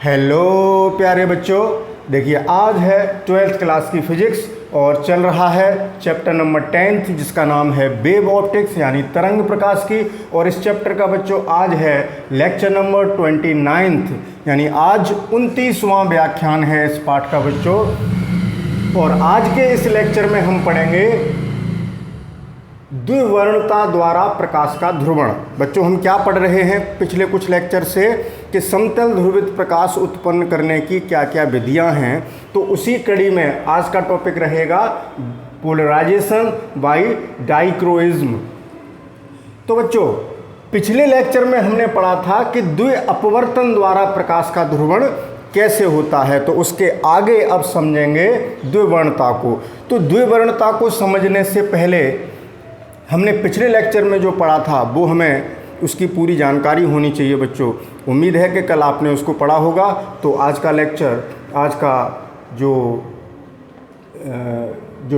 Hello प्यारे बच्चों, देखिए आज है 12th क्लास की फिजिक्स और चल रहा है चैप्टर नंबर 10 जिसका नाम है वेव ऑप्टिक्स यानी तरंग प्रकाश की। और इस चैप्टर का बच्चों आज है लेक्चर नंबर 29 यानी आज 29वां व्याख्यान है इस पाठ का बच्चों। और आज के इस लेक्चर में हम पढ़ेंगे द्विवर्णता द्वारा प्रकाश का ध्रुवण। बच्चों हम क्या पढ़ रहे हैं पिछले कुछ लेक्चर से कि समतल ध्रुवित प्रकाश उत्पन्न करने की क्या क्या विधियां हैं, तो उसी कड़ी में आज का टॉपिक रहेगा पोलराइजेशन बाय डाइक्रोइज्म। तो बच्चों पिछले लेक्चर में हमने पढ़ा था कि द्वि अपवर्तन द्वारा प्रकाश का ध्रुवण कैसे होता है, तो उसके आगे अब समझेंगे द्विवर्णता को। तो द्विवर्णता को समझने से पहले हमने पिछले लेक्चर में जो पढ़ा था वो हमें उसकी पूरी जानकारी होनी चाहिए बच्चों। उम्मीद है कि कल आपने उसको पढ़ा होगा। तो आज का लेक्चर, आज का जो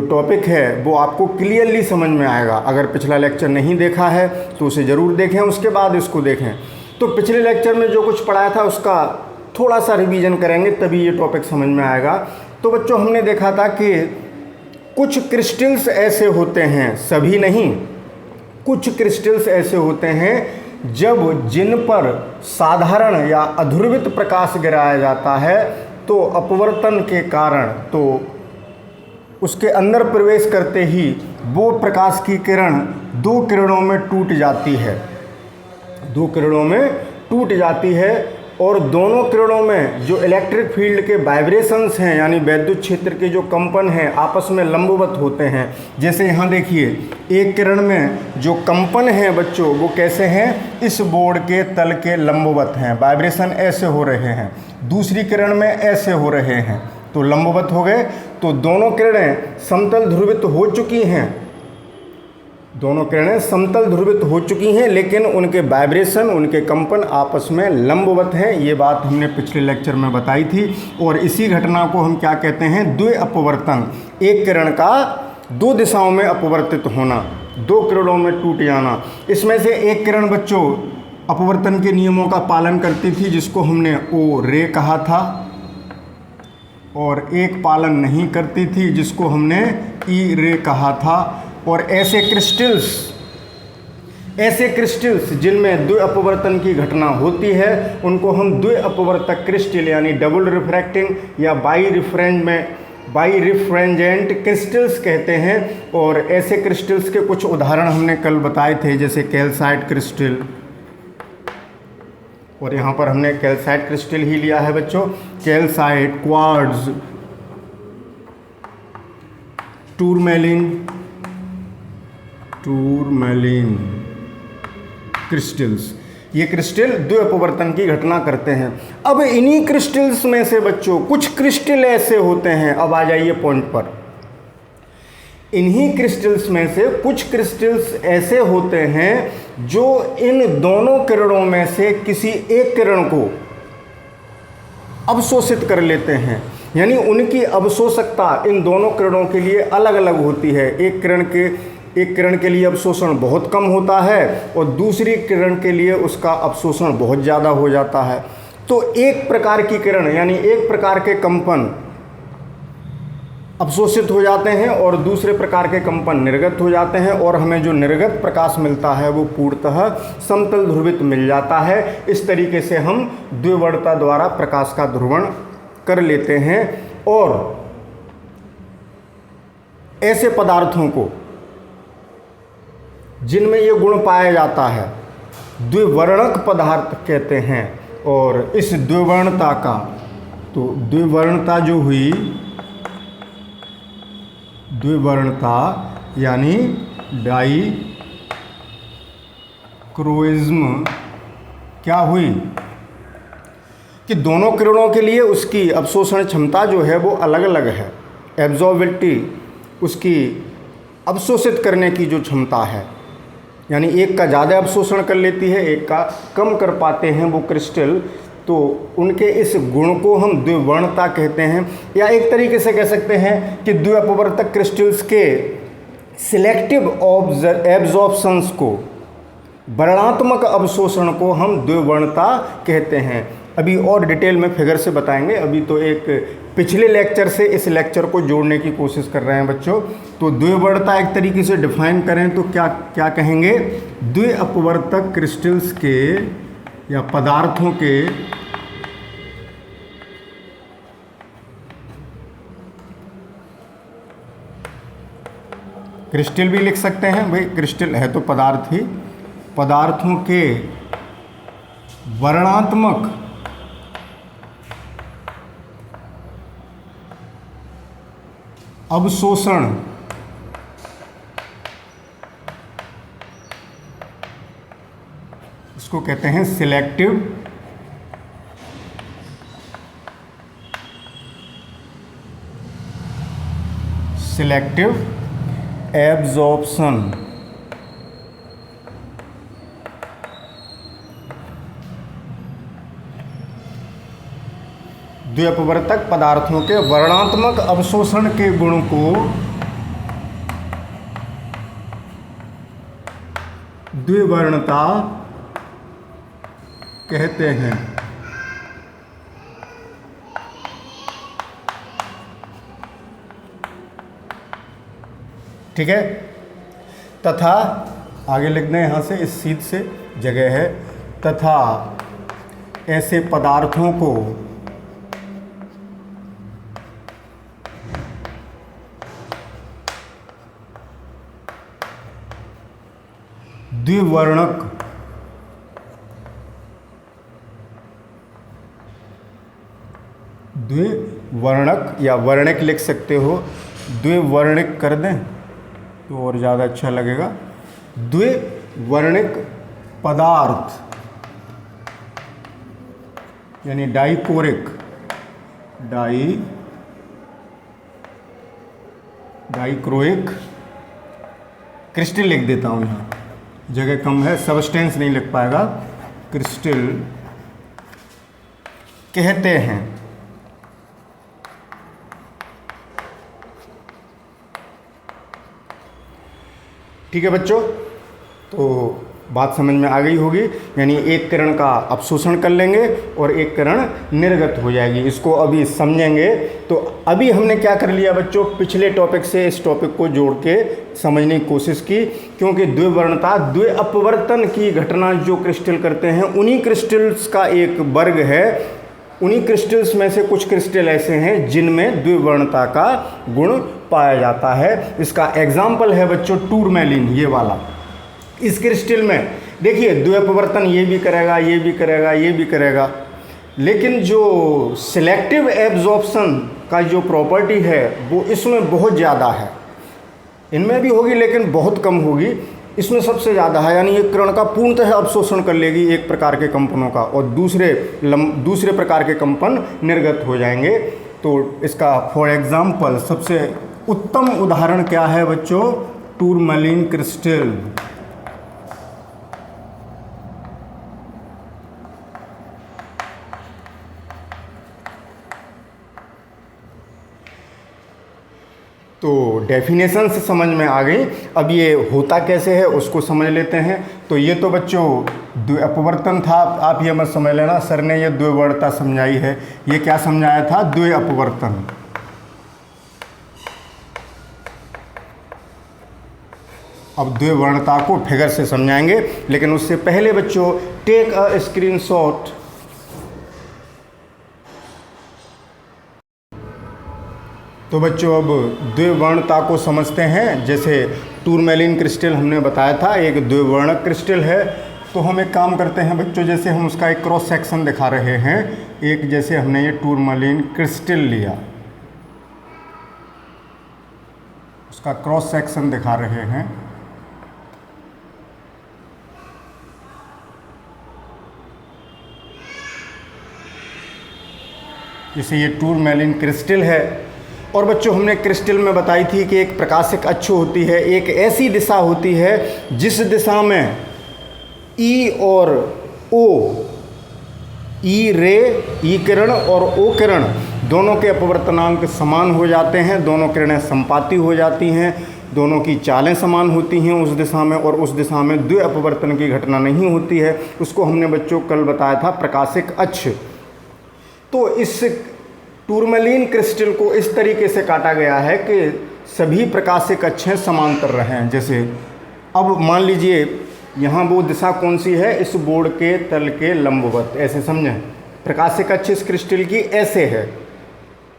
टॉपिक है वो आपको क्लियरली समझ में आएगा। अगर पिछला लेक्चर नहीं देखा है तो उसे ज़रूर देखें, उसके बाद इसको देखें। तो पिछले लेक्चर में जो कुछ पढ़ाया था उसका थोड़ा सा रिवीजन करेंगे तभी ये टॉपिक समझ में आएगा। तो बच्चों हमने देखा था कि कुछ क्रिस्टल्स ऐसे होते हैं, सभी नहीं, कुछ क्रिस्टल्स ऐसे होते हैं जब जिन पर साधारण या अध्रुवित प्रकाश गिराया जाता है तो अपवर्तन के कारण तो उसके अंदर प्रवेश करते ही वो प्रकाश की किरण दो किरणों में टूट जाती है, दो किरणों में टूट जाती है। और दोनों किरणों में जो इलेक्ट्रिक फील्ड के वाइब्रेशंस हैं यानी वैद्युत क्षेत्र के जो कंपन हैं आपस में लंबवत होते हैं। जैसे यहाँ देखिए एक किरण में जो कंपन हैं बच्चों वो कैसे हैं, इस बोर्ड के तल के लंबवत हैं, वाइब्रेशन ऐसे हो रहे हैं। दूसरी किरण में ऐसे हो रहे हैं तो लंबवत हो गए। तो दोनों किरणें समतल ध्रुवित हो चुकी हैं, दोनों किरणें समतल ध्रुवित हो चुकी हैं, लेकिन उनके वाइब्रेशन, उनके कंपन आपस में लंबवत हैं। ये बात हमने पिछले लेक्चर में बताई थी। और इसी घटना को हम क्या कहते हैं, द्वि अपवर्तन। एक किरण का दो दिशाओं में अपवर्तित होना, दो किरणों में टूट जाना। इसमें से एक किरण बच्चों अपवर्तन के नियमों का पालन करती थी जिसको हमने ओ रे कहा था, और एक पालन नहीं करती थी जिसको हमने ई रे कहा था। और ऐसे क्रिस्टल्स जिनमें द्वि अपवर्तन की घटना होती है उनको हम द्वि अपवर्तक क्रिस्टल यानी डबल रिफ्रैक्टिंग या बाई रिफ्रेंजेंट क्रिस्टल्स कहते हैं। और ऐसे क्रिस्टल्स के कुछ उदाहरण हमने कल बताए थे, जैसे कैल्साइट क्रिस्टल, और यहाँ पर हमने कैल्साइट क्रिस्टल ही लिया है बच्चों। कैल्साइट, क्वार्ट्ज, टूरमैलिन क्रिस्टल्स, ये क्रिस्टल द्वि अपवर्तन की घटना करते हैं। अब इन्हीं क्रिस्टल्स में से बच्चों कुछ क्रिस्टल ऐसे होते हैं, अब आ जाइए पॉइंट पर, इन्हीं क्रिस्टल्स में से कुछ क्रिस्टल्स ऐसे होते हैं जो इन दोनों किरणों में से किसी एक किरण को अवशोषित कर लेते हैं। यानी उनकी अवशोषकता इन दोनों किरणों के लिए अलग अलग होती है। एक किरण के लिए अवशोषण बहुत कम होता है और दूसरी किरण के लिए उसका अवशोषण बहुत ज़्यादा हो जाता है। तो एक प्रकार की किरण यानी एक प्रकार के कंपन अवशोषित हो जाते हैं और दूसरे प्रकार के कंपन निर्गत हो जाते हैं, और हमें जो निर्गत प्रकाश मिलता है वो पूर्णतः समतल ध्रुवित मिल जाता है। इस तरीके से हम द्विवर्णता द्वारा प्रकाश का ध्रुवण कर लेते हैं। और ऐसे पदार्थों को जिनमें ये गुण पाया जाता है द्विवर्णक पदार्थ कहते हैं। और इस द्विवर्णता का, तो द्विवर्णता जो हुई, द्विवर्णता यानी डाइक्रोइज्म क्या हुई कि दोनों किरणों के लिए उसकी अवशोषण क्षमता जो है वो अलग अलग है। एब्जॉर्बिलिटी, उसकी अवशोषित करने की जो क्षमता है, यानी एक का ज़्यादा अवशोषण कर लेती है, एक का कम कर पाते हैं वो क्रिस्टल। तो उनके इस गुण को हम द्विवर्णता कहते हैं। या एक तरीके से कह सकते हैं कि द्वि अपवर्तक क्रिस्टल्स के सिलेक्टिव एब्जॉर्प्शंस को, वर्णात्मक अवशोषण को हम द्विवर्णता कहते हैं। अभी और डिटेल में फिगर से बताएंगे। अभी तो एक पिछले लेक्चर से इस लेक्चर को जोड़ने की कोशिश कर रहे हैं बच्चों। तो द्विवर्णता एक तरीके से डिफाइन करें तो क्या क्या कहेंगे? द्विअपवर्तक क्रिस्टल्स के या पदार्थों के क्रिस्टल भी लिख सकते हैं भाई, क्रिस्टल है तो पदार्थ ही, पदार्थों के वर्णात्मक अवशोषण इसको कहते हैं सिलेक्टिव एब्जॉर्प्शन। द्विअपवर्तक पदार्थों के वर्णात्मक अवशोषण के गुण को द्विवर्णता कहते हैं। ठीक है, तथा आगे लिख दें यहाँ से, इस सीध से जगह है, तथा ऐसे पदार्थों को द्विवर्णक या वर्णिक लिख सकते हो, द्विवर्णिक कर दें तो और ज़्यादा अच्छा लगेगा। द्विवर्णिक पदार्थ यानी डाइकोरिक, डाइक्रोइक क्रिस्टल लिख देता हूँ, यहाँ जगह कम है, सबस्टेंस नहीं लिख पाएगा, क्रिस्टल कहते हैं। ठीक है बच्चों, तो बात समझ में आ गई होगी। यानी एक किरण का अवशोषण कर लेंगे और एक किरण निर्गत हो जाएगी, इसको अभी समझेंगे। तो अभी हमने क्या कर लिया बच्चों, पिछले टॉपिक से इस टॉपिक को जोड़ के समझने की कोशिश की, क्योंकि द्विवर्णता द्विअपवर्तन की घटना जो क्रिस्टल करते हैं उन्हीं क्रिस्टल्स का एक वर्ग है। उन्हीं क्रिस्टल्स में से कुछ क्रिस्टल ऐसे हैं जिनमें द्विवर्णता का गुण पाया जाता है। इसका एग्जाम्पल है बच्चों टूरमैलिन, ये वाला। इस क्रिस्टल में देखिए द्विअपवर्तन ये भी करेगा, ये भी करेगा, ये भी करेगा, लेकिन जो सिलेक्टिव एब्जॉर्प्शन का जो प्रॉपर्टी है वो इसमें बहुत ज़्यादा है। इनमें भी होगी लेकिन बहुत कम होगी, इसमें सबसे ज़्यादा है। यानी एक किरण का पूर्णतः अवशोषण कर लेगी एक प्रकार के कंपनों का, और दूसरे प्रकार के कंपन निर्गत हो जाएंगे। तो इसका फॉर एग्जाम्पल सबसे उत्तम उदाहरण क्या है बच्चों? टूरमैलिन क्रिस्टल। तो डेफिनेशन से समझ में आ गई। अब ये होता कैसे है उसको समझ लेते हैं। तो ये तो बच्चों द्विअपवर्तन था, आप ये मत समझ लेना सर ने ये द्विवर्णता समझाई है। ये क्या समझाया था? द्विअपवर्तन। अब द्विवर्णता को फिगर से समझाएंगे, लेकिन उससे पहले बच्चों टेक अ स्क्रीनशॉट। तो बच्चों अब द्विवर्णता को समझते हैं। जैसे टूरमैलिन क्रिस्टल हमने बताया था एक द्विवर्णक क्रिस्टल है। तो हम एक काम करते हैं बच्चों, जैसे हम उसका एक क्रॉस सेक्शन दिखा रहे हैं। एक जैसे हमने ये टूरमैलिन क्रिस्टल लिया, उसका क्रॉस सेक्शन दिखा रहे हैं। जैसे ये टूरमैलिन क्रिस्टल है, और बच्चों हमने क्रिस्टल में बताई थी कि एक प्रकाशिक अक्ष होती है, एक ऐसी दिशा होती है जिस दिशा में ई और ओ, ई रे, ई किरण और ओ किरण दोनों के अपवर्तनांक समान हो जाते हैं, दोनों किरणें संपाती हो जाती हैं, दोनों की चालें समान होती हैं उस दिशा में, और उस दिशा में द्विअपवर्तन की घटना नहीं होती है। उसको हमने बच्चों कल बताया था प्रकाशिक अक्ष। तो इस टूरमैलीन क्रिस्टल को इस तरीके से काटा गया है कि सभी प्रकाशिक अक्षें समांतर रहें। जैसे अब मान लीजिए यहाँ वो दिशा कौन सी है, इस बोर्ड के तल के लंबवत, ऐसे समझें। प्रकाशिक अक्ष इस क्रिस्टल की ऐसे है,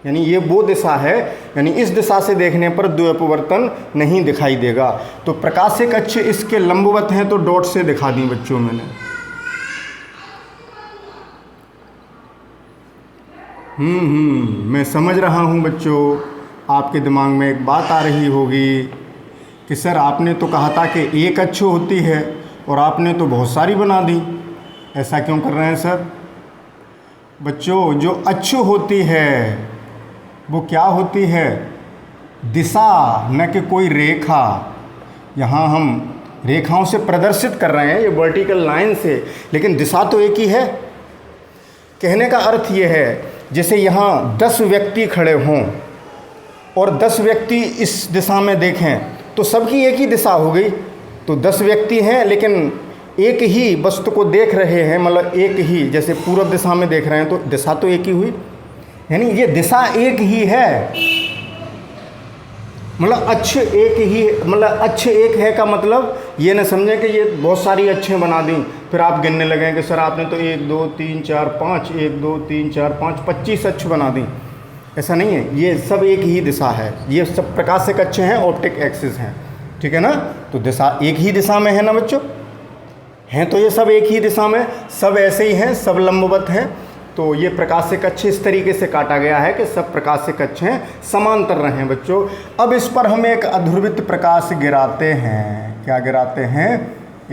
यानी ये वो दिशा है, यानी इस दिशा से देखने पर द्वैपवर्तन नहीं दिखाई देगा। तो प्रकाशिक अक्ष इसके लंबवत हैं, तो डॉट से दिखा दी बच्चों मैंने। मैं समझ रहा हूँ बच्चों, आपके दिमाग में एक बात आ रही होगी कि सर आपने तो कहा था कि एक अक्ष होती है और आपने तो बहुत सारी बना दी, ऐसा क्यों कर रहे हैं सर? बच्चों, जो अक्ष होती है वो क्या होती है? दिशा, न कि कोई रेखा। यहाँ हम रेखाओं से प्रदर्शित कर रहे हैं, ये वर्टिकल लाइन से, लेकिन दिशा तो एक ही है। कहने का अर्थ ये है, जैसे यहाँ 10 व्यक्ति खड़े हों और 10 व्यक्ति इस दिशा में देखें तो सबकी एक ही दिशा हो गई। तो 10 व्यक्ति हैं लेकिन एक ही वस्तु को देख रहे हैं, मतलब एक ही, जैसे पूर्व दिशा में देख रहे हैं तो दिशा तो एक ही हुई, यानी ये दिशा एक ही है। मतलब अक्ष एक ही, मतलब अक्ष एक है का मतलब ये न समझें कि ये बहुत सारी अक्षें बना दी, फिर आप गिनने लगें कि सर आपने तो 1 2 3 4 5 1 2 3 4 5 25 अक्ष बना दी। ऐसा नहीं है, ये सब एक ही दिशा है, ये सब प्रकाशिक अक्ष हैं, ऑप्टिक एक्सिस हैं, ठीक है ना। तो दिशा एक ही दिशा में है ना बच्चों, हैं तो ये सब एक ही दिशा में, सब ऐसे ही हैं, सब लंबवत हैं। तो ये प्रकाशिक अक्ष इस तरीके से काटा गया है कि सब प्रकाशिक अक्ष हैं, समांतर रहें बच्चों। अब इस पर हम एक अध्रुवित प्रकाश गिराते हैं। क्या गिराते हैं?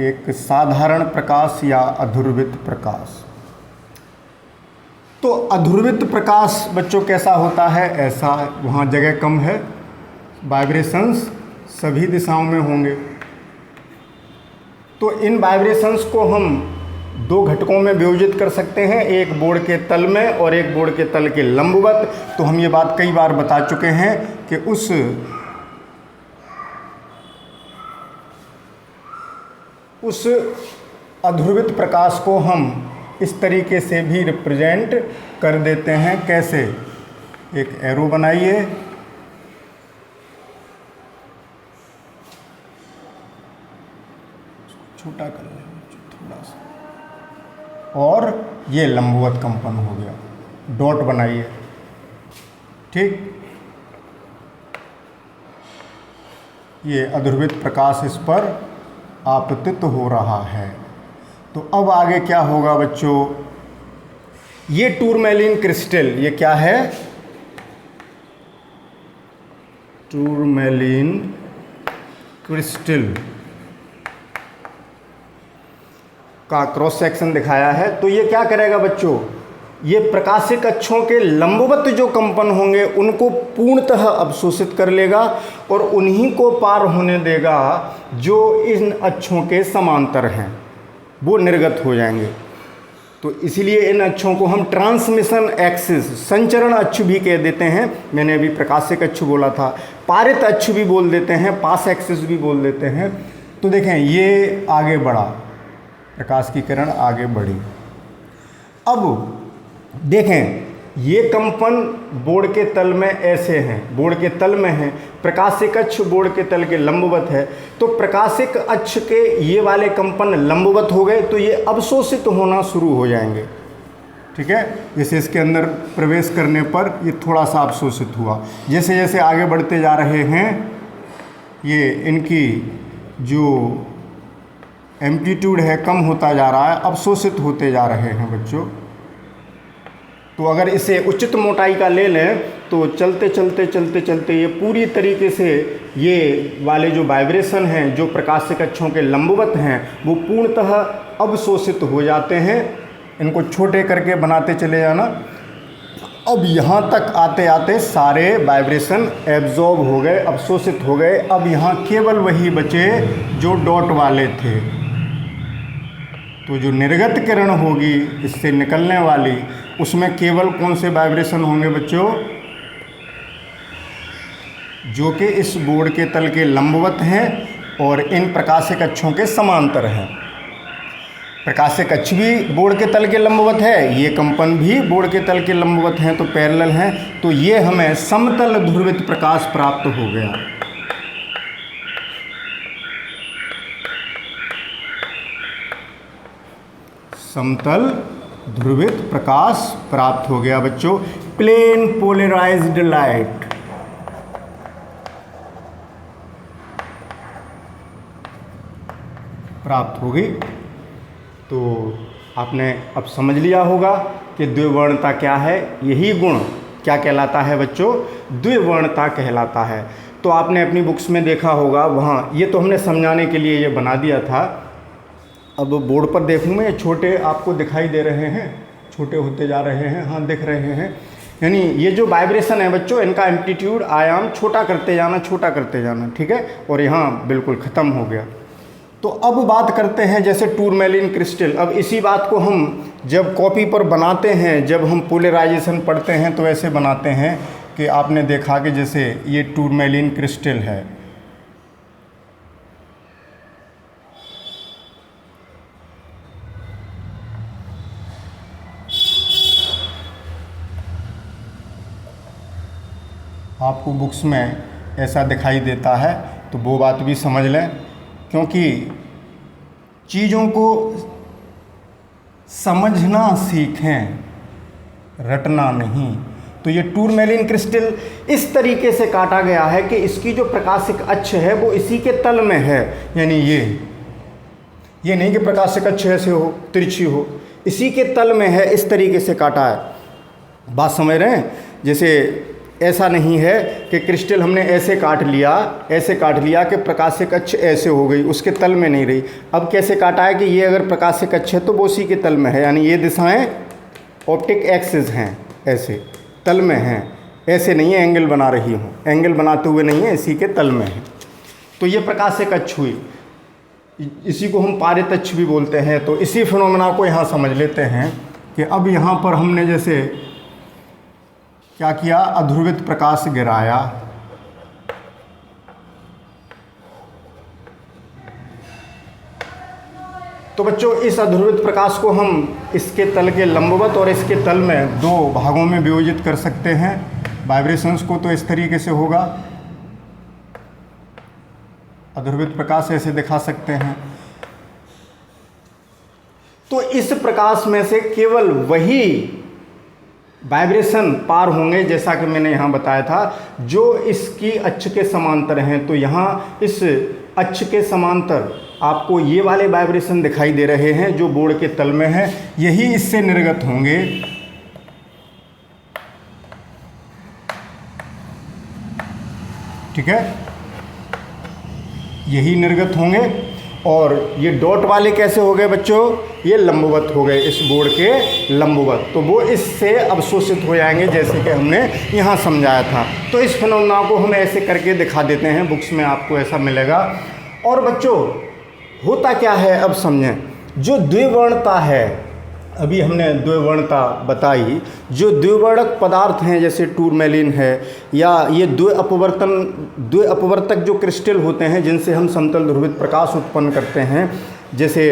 एक साधारण प्रकाश या अध्रुवित प्रकाश। तो अध्रुवित प्रकाश बच्चों कैसा होता है? ऐसा, वहाँ जगह कम है, वाइब्रेशंस सभी दिशाओं में होंगे। तो इन वाइब्रेशंस को हम 2 घटकों में विभाजित कर सकते हैं, एक बोर्ड के तल में और एक बोर्ड के तल के लंबवत। तो हम ये बात कई बार बता चुके हैं कि उस अध्रुवित प्रकाश को हम इस तरीके से भी रिप्रेजेंट कर देते हैं। कैसे? एक एरो बनाइए, छोटा कर लें थोड़ा सा, और ये लंबवत कंपन हो गया, डॉट बनाइए, ठीक। ये अध्रुवित प्रकाश इस पर आपतित हो रहा है। तो अब आगे क्या होगा बच्चों? ये टूरमैलीन क्रिस्टल, ये क्या है? टूरमैलीन क्रिस्टल का क्रॉस सेक्शन दिखाया है। तो ये क्या करेगा बच्चों? ये प्रकाशिक अक्षों के लंबवत जो कंपन होंगे उनको पूर्णतः अवशोषित कर लेगा और उन्हीं को पार होने देगा जो इन अक्षों के समांतर हैं, वो निर्गत हो जाएंगे। तो इसीलिए इन अक्षों को हम ट्रांसमिशन एक्सिस, संचरण अक्ष भी कह देते हैं। मैंने अभी प्रकाशिक अक्ष बोला था, पारित अक्ष भी बोल देते हैं, पास एक्सिस भी बोल देते हैं। तो देखें, ये आगे बढ़ा, प्रकाश की किरण आगे बढ़ी। अब देखें, ये कंपन बोर्ड के तल में ऐसे हैं, बोर्ड के तल में हैं, प्रकाशिक अक्ष बोर्ड के तल के लंबवत है। तो प्रकाशिक अक्ष के ये वाले कंपन लंबवत हो गए तो ये अवशोषित होना शुरू हो जाएंगे, ठीक है। जैसे इसके अंदर प्रवेश करने पर ये थोड़ा सा अवशोषित हुआ, जैसे जैसे आगे बढ़ते जा रहे हैं ये इनकी जो एम्पलीट्यूड है कम होता जा रहा है, अवशोषित होते जा रहे हैं बच्चों। तो अगर इसे उचित मोटाई का ले लें तो चलते चलते चलते चलते ये पूरी तरीके से ये वाले जो वाइब्रेशन हैं जो प्रकाशिक अक्षों के लंबवत हैं वो पूर्णतः अवशोषित हो जाते हैं। इनको छोटे करके बनाते चले जाना। अब यहाँ तक आते आते सारे वाइब्रेशन एब्जॉर्ब हो गए, अवशोषित हो गए। अब यहाँ केवल वही बचे जो डॉट वाले थे। तो जो निर्गत किरण होगी इससे निकलने वाली, उसमें केवल कौन से वाइब्रेशन होंगे बच्चों? जो कि इस बोर्ड के तल के लंबवत हैं और इन प्रकाशिक अक्षों के समांतर हैं। प्रकाशिक अक्ष भी बोर्ड के तल के लंबवत है, ये कंपन भी बोर्ड के तल के लंबवत हैं, तो पैरेलल हैं, तो ये हमें समतल ध्रुवित प्रकाश प्राप्त हो गया। समतल ध्रुवित प्रकाश प्राप्त हो गया बच्चों। प्लेन पोलराइज्ड लाइट प्राप्त हो गई। तो आपने अब समझ लिया होगा कि द्विवर्णता क्या है। यही गुण क्या कहलाता है बच्चों? द्विवर्णता कहलाता है। तो आपने अपनी बुक्स में देखा होगा, वहाँ ये तो हमने समझाने के लिए ये बना दिया था। अब बोर्ड पर देखूँ मैं, ये छोटे आपको दिखाई दे रहे हैं, छोटे होते जा रहे हैं, हाँ दिख रहे हैं। यानी ये जो वाइब्रेशन है बच्चों, इनका एम्पलीट्यूड आयाम छोटा करते जाना, छोटा करते जाना, ठीक है। और यहाँ बिल्कुल ख़त्म हो गया। तो अब बात करते हैं जैसे टूरमैलिन क्रिस्टल। अब इसी बात को हम जब कॉपी पर बनाते हैं, जब हम पोलराइजेशन पढ़ते हैं, तो ऐसे बनाते हैं कि आपने देखा कि जैसे ये टूरमैलिन क्रिस्टल है, आपको बुक्स में ऐसा दिखाई देता है, तो वो बात भी समझ लें, क्योंकि चीज़ों को समझना सीखें, रटना नहीं। तो ये टूरमैलिन क्रिस्टल इस तरीके से काटा गया है कि इसकी जो प्रकाशिक अक्ष है वो इसी के तल में है। यानी ये नहीं कि प्रकाशिक अक्ष ऐसे हो, तिरछी हो, इसी के तल में है, इस तरीके से काटा है। बात समझ रहे हैं? जैसे ऐसा नहीं है कि क्रिस्टल हमने ऐसे काट लिया कि प्रकाशिक अक्ष ऐसे हो गई, उसके तल में नहीं रही। अब कैसे काटा है कि ये अगर प्रकाशिक अक्ष है तो वो उसी के तल में है, यानी ये दिशाएं ऑप्टिक एक्सिस हैं, ऐसे तल में हैं, ऐसे नहीं है एंगल बना रही हूँ, एंगल बनाते हुए नहीं है, इसी के तल में है। तो ये प्रकाशिक अक्ष हुई, इसी को हम पारित अक्ष भी बोलते हैं। तो इसी फिनोमेना को यहाँ समझ लेते हैं कि अब यहाँ पर हमने जैसे क्या किया, अध्रुवित प्रकाश गिराया, तो बच्चों इस अध्रुवित प्रकाश को हम इसके तल के लंबवत और इसके तल में दो भागों में विभाजित कर सकते हैं। वाइब्रेशंस को तो इस तरीके से होगा, अध्रुवित प्रकाश ऐसे दिखा सकते हैं। तो इस प्रकाश में से केवल वही वाइब्रेशन पार होंगे, जैसा कि मैंने यहाँ बताया था, जो इसकी अक्ष के समांतर हैं। तो यहाँ इस अक्ष के समांतर आपको ये वाले वाइब्रेशन दिखाई दे रहे हैं जो बोर्ड के तल में है, यही इससे निर्गत होंगे। ठीक है, यही निर्गत होंगे। और ये डॉट वाले कैसे हो गए बच्चों? ये लंबवत हो गए, इस बोर्ड के लंबवत, तो वो इससे अवशोषित हो जाएंगे, जैसे कि हमने यहाँ समझाया था। तो इस फिनोमेना को हम ऐसे करके दिखा देते हैं, बुक्स में आपको ऐसा मिलेगा। और बच्चों होता क्या है अब समझें। जो द्विवर्णता है, अभी हमने द्विवर्णता बताई, जो द्विवर्णक पदार्थ हैं जैसे टूरमैलिन है, या ये द्वि अपवर्तक जो क्रिस्टल होते हैं जिनसे हम समतल ध्रुवित प्रकाश उत्पन्न करते हैं, जैसे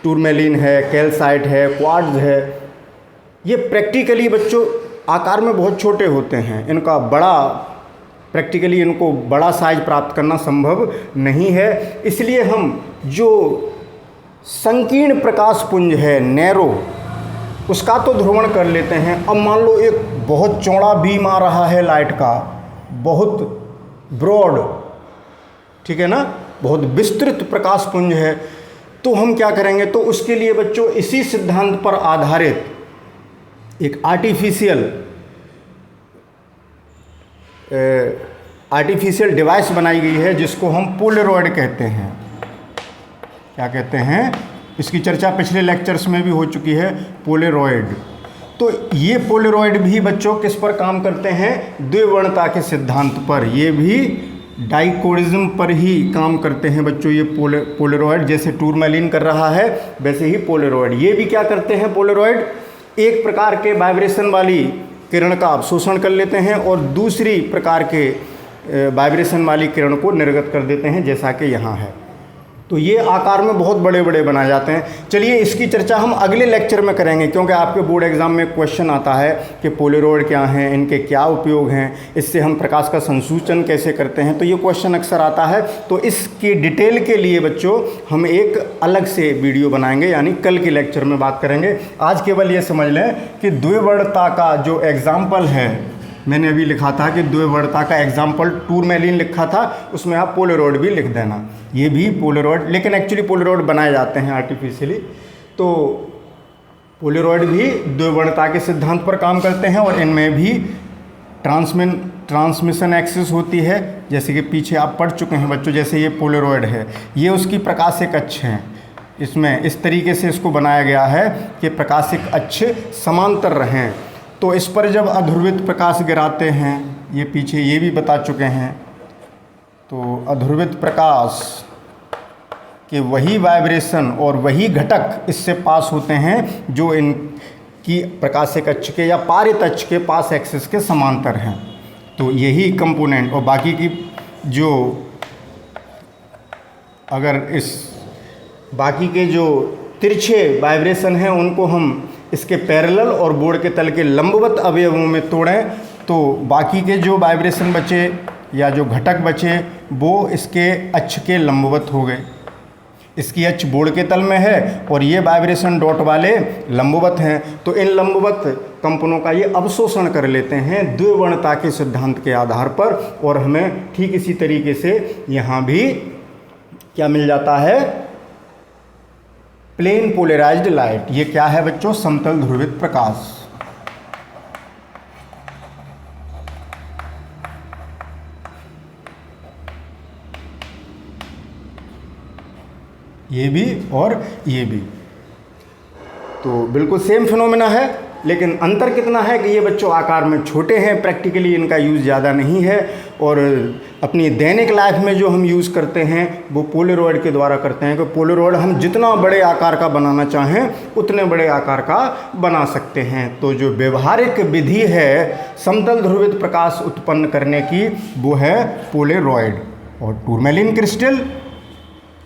टूरमैलिन है, कैल्साइट है, क्वार्ट्ज है, ये प्रैक्टिकली बच्चों आकार में बहुत छोटे होते हैं। इनको बड़ा साइज प्राप्त करना संभव नहीं है। इसलिए हम जो संकीर्ण प्रकाश पुंज है, नैरो, उसका तो ध्रुवण कर लेते हैं। अब मान लो एक बहुत चौड़ा बीम आ रहा है लाइट का, बहुत ब्रॉड, ठीक है ना, बहुत विस्तृत प्रकाश पुंज है, तो हम क्या करेंगे? तो उसके लिए बच्चों इसी सिद्धांत पर आधारित एक आर्टिफिशियल डिवाइस बनाई गई है, जिसको हम पोलरॉइड कहते हैं। क्या कहते हैं? इसकी चर्चा पिछले लेक्चर्स में भी हो चुकी है, पोलरॉइड। तो ये पोलरॉइड भी बच्चों किस पर काम करते हैं? द्विवर्णता के सिद्धांत पर। ये भी डाइकोडिज्म पर ही काम करते हैं बच्चों। ये पोलरॉइड जैसे टूरमैलिन कर रहा है, वैसे ही पोलरॉइड ये भी क्या करते हैं? पोलरॉइड एक प्रकार के वाइब्रेशन वाली किरण का अवशोषण कर लेते हैं और दूसरी प्रकार के वाइब्रेशन वाली किरण को निर्गत कर देते हैं, जैसा कि यहाँ है। तो ये आकार में बहुत बड़े बड़े बनाए जाते हैं। चलिए इसकी चर्चा हम अगले लेक्चर में करेंगे, क्योंकि आपके बोर्ड एग्जाम में क्वेश्चन आता है कि पोलेरॉइड क्या हैं, इनके क्या उपयोग हैं, इससे हम प्रकाश का संसूचन कैसे करते हैं, तो ये क्वेश्चन अक्सर आता है। तो इसकी डिटेल के लिए बच्चों हम एक अलग से वीडियो बनाएंगे, यानी कल के लेक्चर में बात करेंगे। आज केवल ये समझ लें कि द्विवर्णता का जो एग्जाम्पल है, मैंने अभी लिखा था कि द्विवर्णता का एग्जाम्पल टूरमैलिन लिखा था, उसमें आप पोलेरॉइड भी लिख देना। ये भी पोलेरॉइड, लेकिन एक्चुअली पोलेरॉइड बनाए जाते हैं आर्टिफिशियली। तो पोलेरॉइड भी द्विवर्णता के सिद्धांत पर काम करते हैं और इनमें भी ट्रांसमिशन एक्सिस होती है, जैसे कि पीछे आप पढ़ चुके हैं बच्चों। जैसे ये पोलेरॉइड है, ये उसकी प्रकाशिक अक्ष है। इसमें इस तरीके से इसको बनाया गया है कि प्रकाशिक अक्ष समांतर रहें। तो इस पर जब अध्रुवित प्रकाश गिराते हैं, ये पीछे ये भी बता चुके हैं, तो अध्रुवित प्रकाश के वही वाइब्रेशन और वही घटक इससे पास होते हैं जो इनकी प्रकाशिक अक्ष के या पारित अक्ष के पास एक्सिस के समांतर हैं। तो यही कंपोनेंट, और बाकी की जो अगर इस बाकी के जो तिरछे वाइब्रेशन हैं उनको हम इसके पैरेलल और बोर्ड के तल के लंबवत अवयवों में तोड़ें, तो बाकी के जो वाइब्रेशन बचे या जो घटक बचे वो इसके अक्ष के लंबवत हो गए। इसकी अक्ष बोर्ड के तल में है और ये वाइब्रेशन डॉट वाले लंबवत हैं, तो इन लंबवत कंपनों का ये अवशोषण कर लेते हैं द्विवर्णता के सिद्धांत के आधार पर, और हमें ठीक इसी तरीके से यहाँ भी क्या मिल जाता है, प्लेन पोलराइज्ड लाइट। ये क्या है बच्चों, समतल ध्रुवित प्रकाश। ये भी और ये भी तो बिल्कुल सेम फिनोमेना है, लेकिन अंतर कितना है कि ये बच्चों आकार में छोटे हैं, प्रैक्टिकली इनका यूज़ ज़्यादा नहीं है, और अपनी दैनिक लाइफ में जो हम यूज़ करते हैं वो पोलेरॉइड के द्वारा करते हैं। कि पोलेरॉइड हम जितना बड़े आकार का बनाना चाहें उतने बड़े आकार का बना सकते हैं। तो जो व्यवहारिक विधि है समतल ध्रुवित प्रकाश उत्पन्न करने की, वो है पोलेरॉइड। और टूरमैलिन क्रिस्टल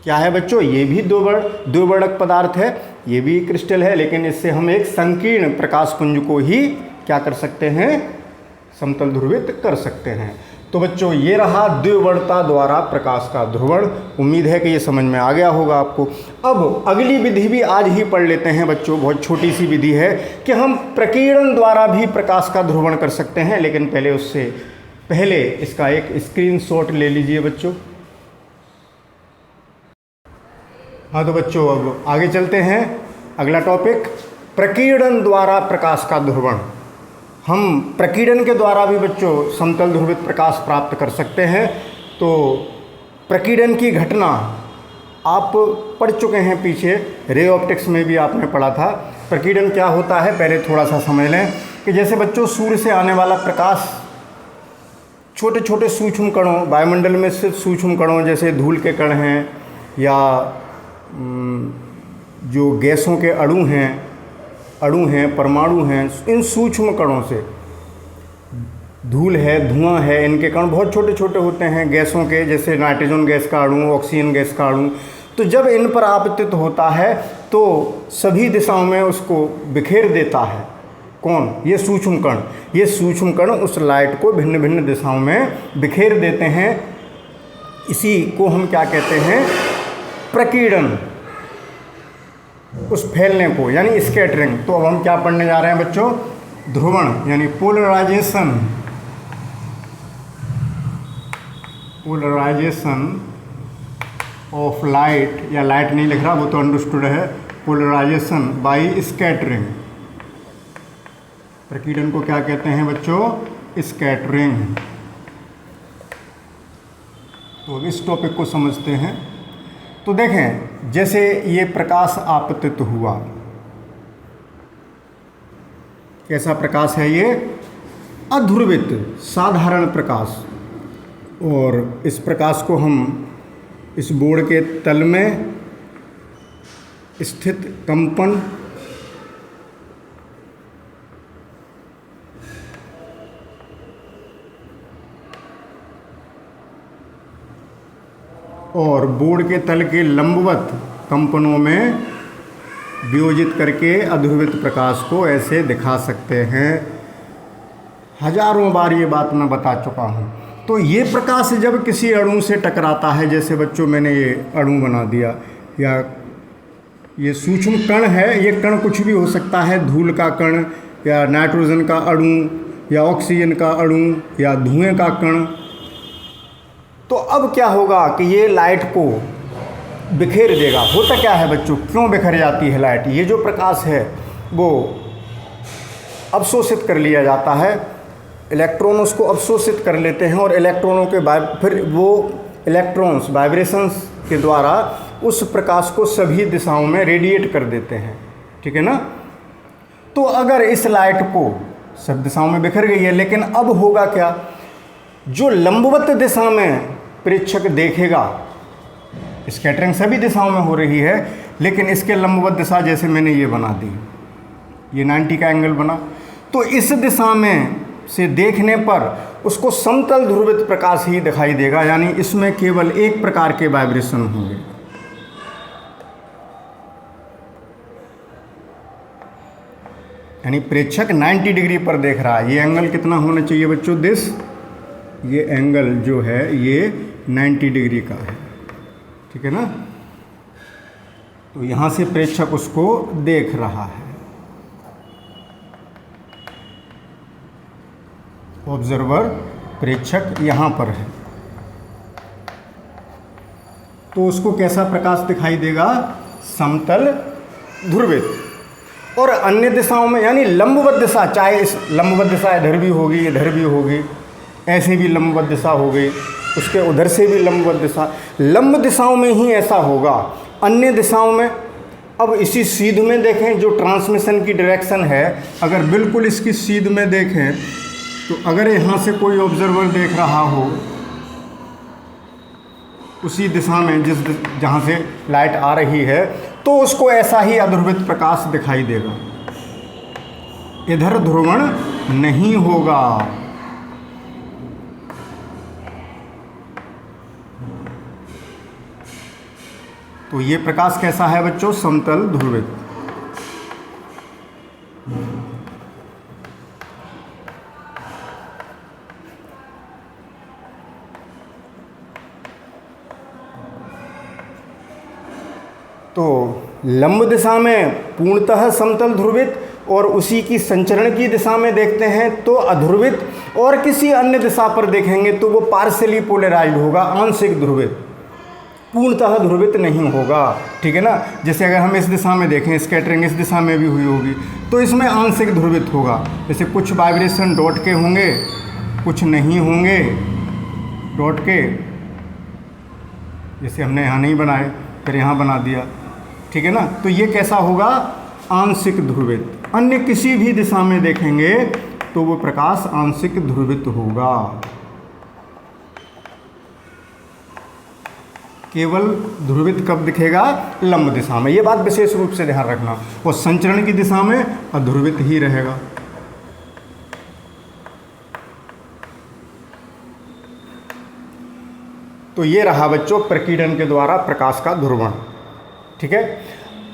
क्या है बच्चों, ये भी द्विवर्णक पदार्थ है, ये भी क्रिस्टल है, लेकिन इससे हम एक संकीर्ण प्रकाश पुंज को ही क्या कर सकते हैं, समतल ध्रुवित कर सकते हैं। तो बच्चों ये रहा द्विवर्णता द्वारा प्रकाश का ध्रुवण। उम्मीद है कि ये समझ में आ गया होगा आपको। अब अगली विधि भी आज ही पढ़ लेते हैं बच्चों, बहुत छोटी सी विधि है कि हम प्रकीर्णन द्वारा भी प्रकाश का ध्रुवण कर सकते हैं, लेकिन उससे पहले इसका एक स्क्रीनशॉट ले लीजिए बच्चों। हाँ तो बच्चों अब आगे चलते हैं। अगला टॉपिक, प्रकीर्णन द्वारा प्रकाश का ध्रुवण। हम प्रकीर्णन के द्वारा भी बच्चों समतल ध्रुवित प्रकाश प्राप्त कर सकते हैं। तो प्रकीर्णन की घटना आप पढ़ चुके हैं पीछे, रे ऑप्टिक्स में भी आपने पढ़ा था। प्रकीर्णन क्या होता है पहले थोड़ा सा समझ लें कि जैसे बच्चों सूर्य से आने वाला प्रकाश छोटे छोटे सूक्ष्म कणों, वायुमंडल में स्थित सूक्ष्म कणों जैसे धूल के कण हैं या जो गैसों के अणु हैं, परमाणु हैं, इन सूक्ष्म कणों से, धूल है, धुआं है, इनके कण बहुत छोटे छोटे होते हैं गैसों के, जैसे नाइट्रोजन गैस का अणु, ऑक्सीजन गैस का अणु। तो जब इन पर आपतित होता है तो सभी दिशाओं में उसको बिखेर देता है। कौन? ये सूक्ष्म कण। ये सूक्ष्म कण उस लाइट को भिन्न भिन्न दिशाओं में बिखेर देते हैं। इसी को हम क्या कहते हैं, प्रकीर्णन, उस फैलने को, यानी स्कैटरिंग। तो अब हम क्या पढ़ने जा रहे हैं बच्चों, ध्रुवण यानी पोलराइजेशन ऑफ लाइट, या लाइट नहीं लिख रहा, वो तो अंडरस्टूड है, पोलराइजेशन बाय स्कैटरिंग। प्रकीर्णन को क्या कहते हैं बच्चों, स्कैटरिंग। तो इस टॉपिक को समझते हैं। तो देखें, जैसे ये प्रकाश आपतित हुआ, कैसा प्रकाश है ये, अध्रुवित साधारण प्रकाश, और इस प्रकाश को हम इस बोर्ड के तल में स्थित कंपन और बोर्ड के तल के लंबवत कंपनों में वियोजित करके अध्रुवित प्रकाश को ऐसे दिखा सकते हैं। हजारों बार ये बात मैं बता चुका हूँ। तो ये प्रकाश जब किसी अणु से टकराता है, जैसे बच्चों मैंने ये अणु बना दिया, या ये सूक्ष्म कण है, ये कण कुछ भी हो सकता है, धूल का कण या नाइट्रोजन का अणु या ऑक्सीजन का अणु या धुएं का कण। तो अब क्या होगा कि ये लाइट को बिखेर देगा। होता क्या है बच्चों, क्यों बिखर जाती है लाइट? ये जो प्रकाश है वो अवशोषित कर लिया जाता है, इलेक्ट्रॉन उसको अवशोषित कर लेते हैं और इलेक्ट्रॉनों के फिर वो इलेक्ट्रॉन्स वाइब्रेशंस के द्वारा उस प्रकाश को सभी दिशाओं में रेडिएट कर देते हैं। ठीक है ना? तो अगर इस लाइट को सब दिशाओं में बिखर गई है, लेकिन अब होगा क्या, जो लंबवत दिशा में प्रेक्षक देखेगा, स्कैटरिंग सभी दिशाओं में हो रही है, लेकिन इसके लंबवत दिशा जैसे मैंने ये बना दी, ये 90 का एंगल बना, तो इस दिशा में से देखने पर उसको समतल ध्रुवित प्रकाश ही दिखाई देगा, यानी इसमें केवल एक प्रकार के वाइब्रेशन होंगे। यानी प्रेक्षक 90 डिग्री पर देख रहा है। ये एंगल कितना होना चाहिए बच्चों? ये एंगल जो है ये 90 डिग्री का है। ठीक है ना? तो यहाँ से प्रेक्षक उसको देख रहा है। ऑब्जर्वर प्रेक्षक यहाँ पर है, तो उसको कैसा प्रकाश दिखाई देगा? समतल ध्रुवित। और अन्य दिशाओं में, यानी लंबवत दिशा, चाहे इस लंबवत दिशा इधर भी होगी, इधर भी होगी, ऐसे भी लंबवत दिशा हो गई, उसके उधर से भी लंबवत दिशा, लंब दिशाओं में ही ऐसा होगा। अन्य दिशाओं में, अब इसी सीध में देखें, जो ट्रांसमिशन की डायरेक्शन है, अगर बिल्कुल इसकी सीध में देखें, तो अगर यहाँ से कोई ऑब्जर्वर देख रहा हो उसी दिशा में जहाँ से लाइट आ रही है, तो उसको ऐसा ही अध्रुवित प्रकाश दिखाई देगा, इधर ध्रुवण नहीं होगा। तो ये प्रकाश कैसा है बच्चों? समतल ध्रुवित। तो लंब दिशा में पूर्णतः समतल ध्रुवित, और उसी की संचरण की दिशा में देखते हैं तो अध्रुवित, और किसी अन्य दिशा पर देखेंगे तो वो पार्शियली पोलराइज्ड होगा, आंशिक ध्रुवित, पूर्णतः ध्रुवित नहीं होगा। ठीक है ना? जैसे अगर हम इस दिशा में देखें, स्कैटरिंग इस दिशा में भी हुई होगी, तो इसमें आंशिक ध्रुवित होगा। जैसे कुछ वाइब्रेशन डॉट के होंगे, कुछ नहीं होंगे डॉट के, जैसे हमने यहाँ नहीं बनाए फिर यहाँ बना दिया। ठीक है ना? तो ये कैसा होगा? आंशिक ध्रुवित। अन्य किसी भी दिशा में देखेंगे तो वो प्रकाश आंशिक ध्रुवित होगा। केवल ध्रुवित कब दिखेगा? लंब दिशा में। ये बात विशेष रूप से ध्यान रखना। और संचरण की दिशा में अध्रुवित ही रहेगा। तो ये रहा बच्चों प्रकीर्णन के द्वारा प्रकाश का ध्रुवण। ठीक है?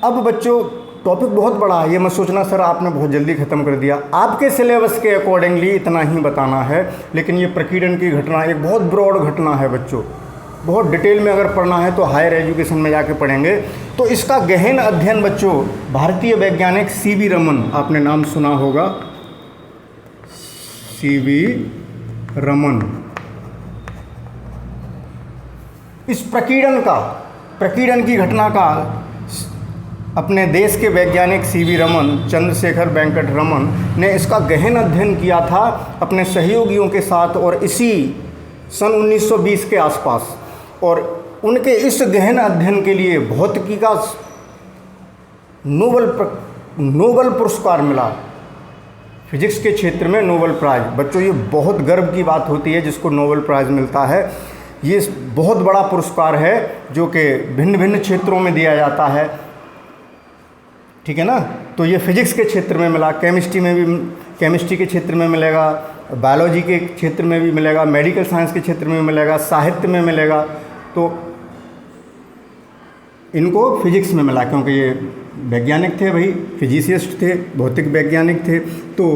अब बच्चों टॉपिक बहुत बड़ा है, ये मत सोचना सर आपने बहुत जल्दी ख़त्म कर दिया। आपके सिलेबस के अकॉर्डिंगली इतना ही बताना है, लेकिन ये प्रकीर्णन की घटना एक बहुत ब्रॉड घटना है बच्चों। बहुत डिटेल में अगर पढ़ना है तो हायर एजुकेशन में जाके पढ़ेंगे। तो इसका गहन अध्ययन बच्चों भारतीय वैज्ञानिक सीवी रमन, आपने नाम सुना होगा, सीवी रमन, इस प्रकीर्णन की घटना का अपने देश के वैज्ञानिक सीवी रमन, चंद्रशेखर वेंकट रमन ने इसका गहन अध्ययन किया था अपने सहयोगियों के साथ, और इसी सन 1920 के आसपास। और उनके इस गहन अध्ययन के लिए भौतिकी का नोबेल पुरस्कार मिला, फिजिक्स के क्षेत्र में नोबेल प्राइज़। बच्चों ये बहुत गर्व की बात होती है जिसको नोबेल प्राइज़ मिलता है। ये बहुत बड़ा पुरस्कार है जो कि भिन्न भिन्न क्षेत्रों में दिया जाता है। ठीक है ना? तो ये फिजिक्स के क्षेत्र में मिला, केमिस्ट्री के क्षेत्र में मिलेगा, बायोलॉजी के क्षेत्र में भी मिलेगा, मेडिकल साइंस के क्षेत्र में मिलेगा, साहित्य में मिलेगा। तो इनको फिजिक्स में मिला, क्योंकि ये वैज्ञानिक थे भाई, फिजिसिस्ट थे, भौतिक वैज्ञानिक थे। तो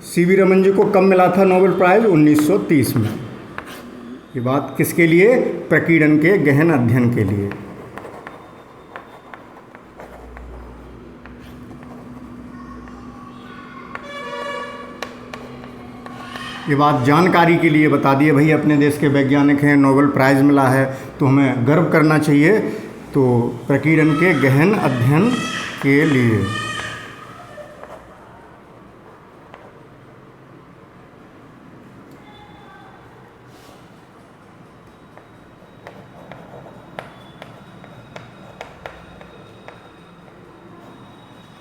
सीवी रमन जी को कब मिला था नोबेल प्राइज़? 1930 में। ये बात किसके लिए? प्रकीर्णन के गहन अध्ययन के लिए। ये बात जानकारी के लिए बता दिए भाई, अपने देश के वैज्ञानिक हैं, नोबेल प्राइज़ मिला है तो हमें गर्व करना चाहिए। तो प्रकीर्णन के गहन अध्ययन के लिए।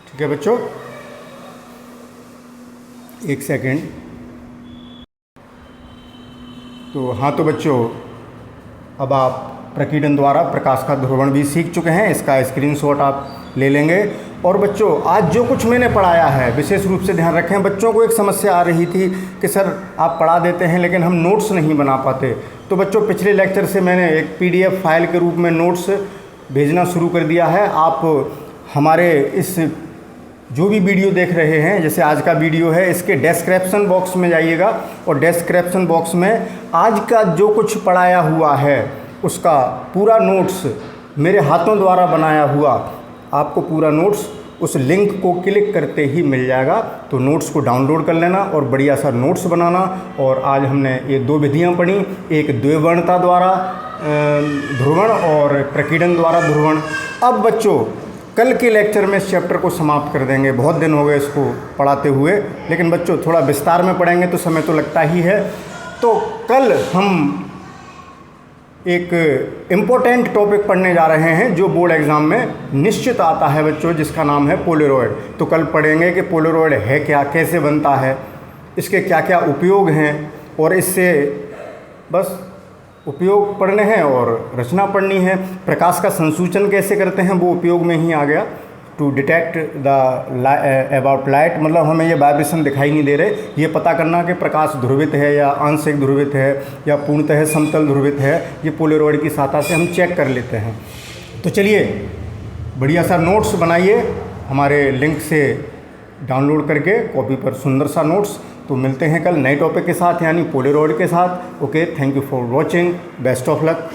ठीक है बच्चों, एक सेकंड। तो हाँ, तो बच्चों अब आप प्रकीर्णन द्वारा प्रकाश का ध्रुवण भी सीख चुके हैं, इसका स्क्रीनशॉट आप ले लेंगे। और बच्चों आज जो कुछ मैंने पढ़ाया है विशेष रूप से ध्यान रखें। बच्चों को एक समस्या आ रही थी कि सर आप पढ़ा देते हैं लेकिन हम नोट्स नहीं बना पाते। तो बच्चों पिछले लेक्चर से मैंने एक PDF फाइल के रूप में नोट्स भेजना शुरू कर दिया है। आप हमारे इस जो भी वीडियो देख रहे हैं, जैसे आज का वीडियो है, इसके डिस्क्रिप्शन बॉक्स में जाइएगा और डिस्क्रिप्शन बॉक्स में आज का जो कुछ पढ़ाया हुआ है उसका पूरा नोट्स मेरे हाथों द्वारा बनाया हुआ आपको पूरा नोट्स उस लिंक को क्लिक करते ही मिल जाएगा। तो नोट्स को डाउनलोड कर लेना और बढ़िया सा नोट्स बनाना। और आज हमने ये 2 विधियाँ पढ़ी, एक द्विवर्णता द्वारा ध्रुवण और प्रकीर्णन द्वारा ध्रुवण। अब बच्चों कल के लेक्चर में इस चैप्टर को समाप्त कर देंगे। बहुत दिन हो गए इसको पढ़ाते हुए, लेकिन बच्चों थोड़ा विस्तार में पढ़ेंगे तो समय तो लगता ही है। तो कल हम एक इम्पोर्टेंट टॉपिक पढ़ने जा रहे हैं जो बोर्ड एग्ज़ाम में निश्चित आता है बच्चों, जिसका नाम है पोलेरॉइड। तो कल पढ़ेंगे कि पोलेरॉइड है क्या, कैसे बनता है, इसके क्या क्या उपयोग हैं, और इससे बस उपयोग पढ़ने हैं और रचना पढ़नी है। प्रकाश का संसूचन कैसे करते हैं वो उपयोग में ही आ गया। To detect the about light, मतलब हमें ये वाइब्रेशन दिखाई नहीं दे रहे, ये पता करना कि प्रकाश ध्रुवित है या आंशिक ध्रुवित है या पूर्णतः समतल ध्रुवित है, ये पोलेरॉइड की सहायता से हम चेक कर लेते हैं। तो चलिए बढ़िया सा नोट्स बनाइए हमारे लिंक से डाउनलोड करके कॉपी पर, सुंदर सा नोट्स। तो मिलते हैं कल नए टॉपिक के साथ, यानी पोलेरॉइड के साथ। Okay, thank you for watching, best of luck.